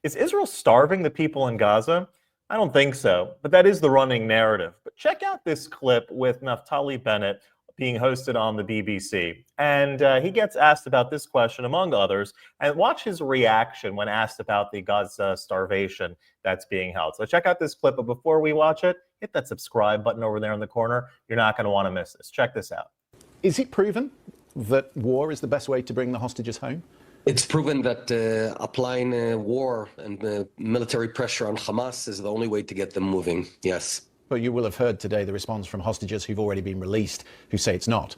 Is Israel starving the people in Gaza? I don't think so, but that is the running narrative. But check out this clip with Naftali Bennett being hosted on the BBC. And he gets asked about this question, among others, and watch his reaction when asked about the Gaza starvation that's being held. So check out this clip, but before we watch it, hit that subscribe button over there in the corner. You're not going to want to miss this. Check this out. Is it proven that war is the best way to bring the hostages home? It's proven that applying war and military pressure on Hamas is the only way to get them moving, yes. But you will have heard today the response from hostages who've already been released, who say it's not.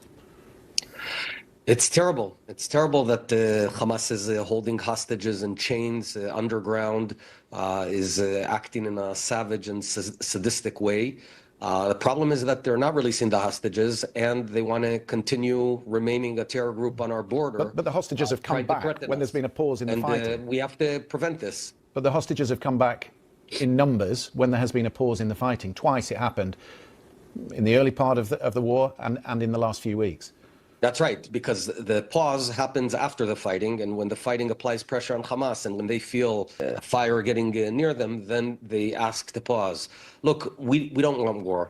It's terrible. It's terrible that Hamas is holding hostages in chains underground, is acting in a savage and sadistic way. The problem is that they're not releasing the hostages, and they want to continue remaining a terror group on our border. But the hostages have come back when there's been a pause in the fighting. We have to prevent this. But the hostages have come back in numbers when there has been a pause in the fighting. Twice it happened in the early part of the war and in the last few weeks. That's right, because the pause happens after the fighting, and when the fighting applies pressure on Hamas, and when they feel fire getting near them, then they ask to pause. Look, we don't want war.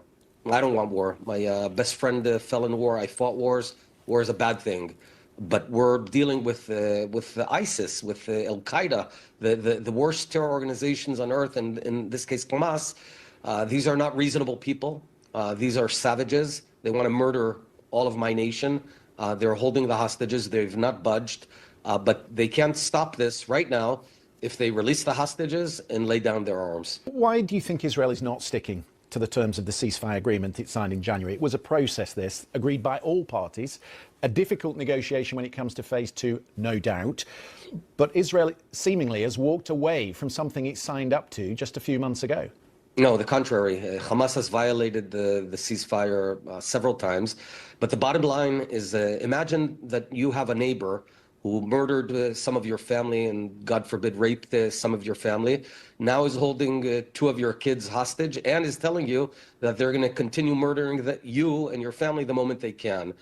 I don't want war. My best friend fell in war. I fought wars. War is a bad thing. But we're dealing with ISIS, with Al-Qaeda, the worst terror organizations on earth, and in this case, Hamas. These are not reasonable people. These are savages. They want to murder all of my nation. They're holding the hostages. They've not budged. But they can't stop this right now if they release the hostages and lay down their arms. Why do you think Israel is not sticking to the terms of the ceasefire agreement it signed in January? It was a process, this, agreed by all parties, a difficult negotiation when it comes to phase 2, no doubt. But Israel seemingly has walked away from something it signed up to just a few months ago. No, the contrary. Hamas has violated the ceasefire several times. But the bottom line is, imagine that you have a neighbor who murdered some of your family and, God forbid, raped some of your family, now is holding 2 of your kids hostage and is telling you that they're going to continue murdering you and your family the moment they can.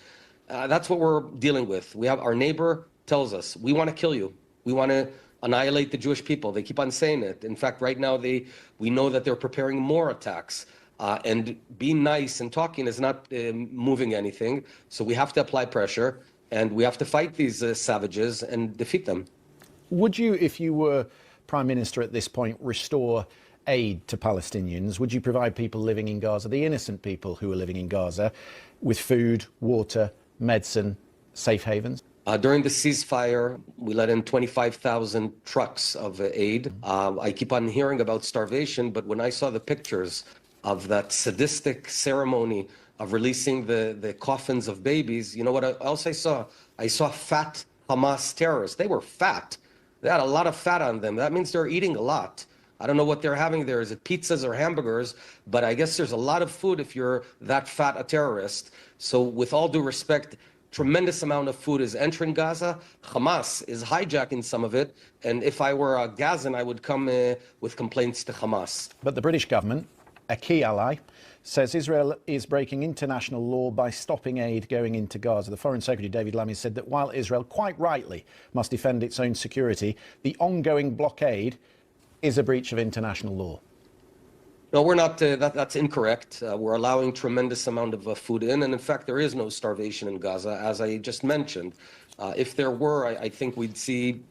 That's what we're dealing with. We have our neighbor tells us, we want to kill you. We want to annihilate the Jewish people. They keep on saying it. In fact, right now, we know that they're preparing more attacks. And being nice and talking is not moving anything. So we have to apply pressure, and we have to fight these savages and defeat them. Would you, if you were Prime Minister at this point, restore aid to Palestinians? Would you provide people living in Gaza, the innocent people who are living in Gaza, with food, water, medicine, safe havens? During the ceasefire, we let in 25,000 trucks of aid. I keep on hearing about starvation, but when I saw the pictures of that sadistic ceremony of releasing the coffins of babies, you know what else I saw? I saw fat Hamas terrorists. They were fat. They had a lot of fat on them. That means they're eating a lot. I don't know what they're having there. Is it pizzas or hamburgers? But I guess there's a lot of food if you're that fat a terrorist. So with all due respect, tremendous amount of food is entering Gaza. Hamas is hijacking some of it. And if I were a Gazan, I would come with complaints to Hamas. But the British government, a key ally, says Israel is breaking international law by stopping aid going into Gaza. The Foreign Secretary, David Lammy, said that while Israel, quite rightly, must defend its own security, the ongoing blockade is a breach of international law. No, we're not. That's incorrect. We're allowing tremendous amount of food in. And in fact, there is no starvation in Gaza, as I just mentioned. If there were, I think we'd see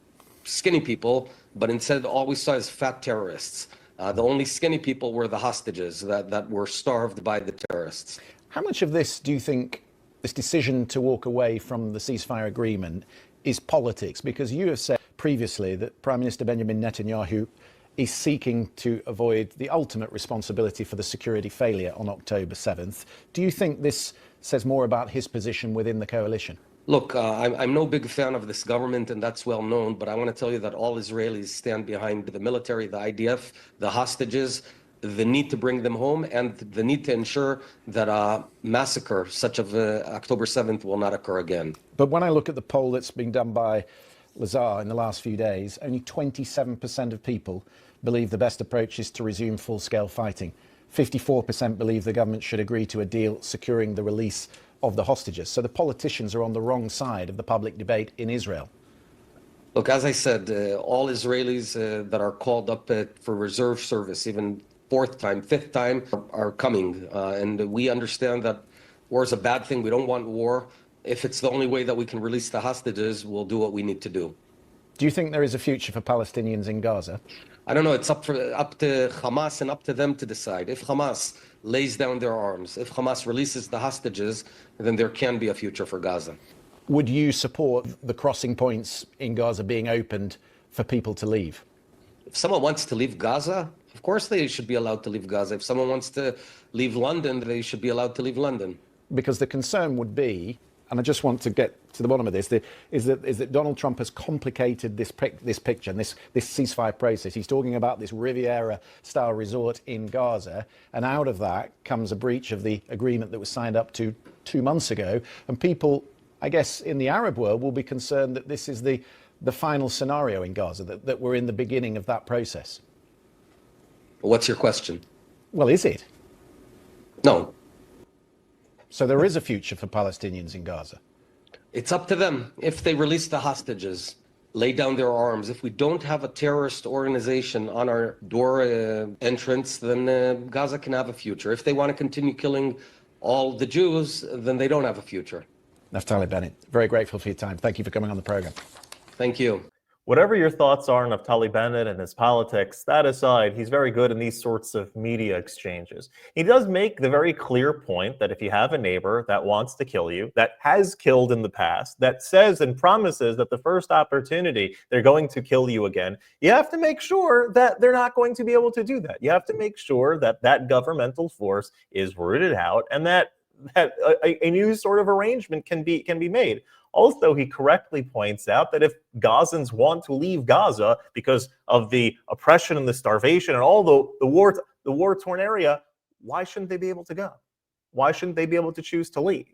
skinny people, but instead all we saw is fat terrorists. The only skinny people were the hostages that were starved by the terrorists. How much of this do you think, this decision to walk away from the ceasefire agreement, is politics? Because you have said previously that Prime Minister Benjamin Netanyahu is seeking to avoid the ultimate responsibility for the security failure on October 7th. Do you think this says more about his position within the coalition? Look, I'm no big fan of this government, and that's well known, but I want to tell you that all Israelis stand behind the military, the IDF, the hostages, the need to bring them home, and the need to ensure that a massacre such as October 7th will not occur again. But when I look at the poll that's been done by Lazar in the last few days, only 27% of people believe the best approach is to resume full-scale fighting. 54% believe the government should agree to a deal securing the release of the hostages. So the politicians are on the wrong side of the public debate in Israel. Look, as I said, all Israelis that are called up for reserve service, even fourth time, fifth time, are coming. And we understand that war is a bad thing. We don't want war. If it's the only way that we can release the hostages, we'll do what we need to do. Do you think there is a future for Palestinians in Gaza? I don't know. It's up to Hamas and up to them to decide. If Hamas lays down their arms, if Hamas releases the hostages, then there can be a future for Gaza. Would you support the crossing points in Gaza being opened for people to leave? If someone wants to leave Gaza, of course they should be allowed to leave Gaza. If someone wants to leave London, they should be allowed to leave London. Because the concern would be, and I just want to get to the bottom of this, is that Donald Trump has complicated this picture and this ceasefire process. He's talking about this Riviera-style resort in Gaza, and out of that comes a breach of the agreement that was signed up to 2 months ago. And people, I guess, in the Arab world will be concerned that this is the final scenario in Gaza, that we're in the beginning of that process. What's your question? Well, is it? No. So there is a future for Palestinians in Gaza? It's up to them. If they release the hostages, lay down their arms. If we don't have a terrorist organization on our door entrance, then Gaza can have a future. If they want to continue killing all the Jews, then they don't have a future. Naftali Bennett, very grateful for your time. Thank you for coming on the program. Thank you. Whatever your thoughts are on Naftali Bennett and his politics, that aside, he's very good in these sorts of media exchanges. He does make the very clear point that if you have a neighbor that wants to kill you, that has killed in the past, that says and promises that the first opportunity they're going to kill you again, you have to make sure that they're not going to be able to do that. You have to make sure that that governmental force is rooted out and that a new sort of arrangement can be made. Also, he correctly points out that if Gazans want to leave Gaza because of the oppression and the starvation and all the war-torn area, why shouldn't they be able to go? Why shouldn't they be able to choose to leave?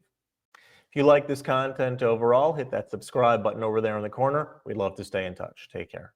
If you like this content overall, hit that subscribe button over there in the corner. We'd love to stay in touch. Take care.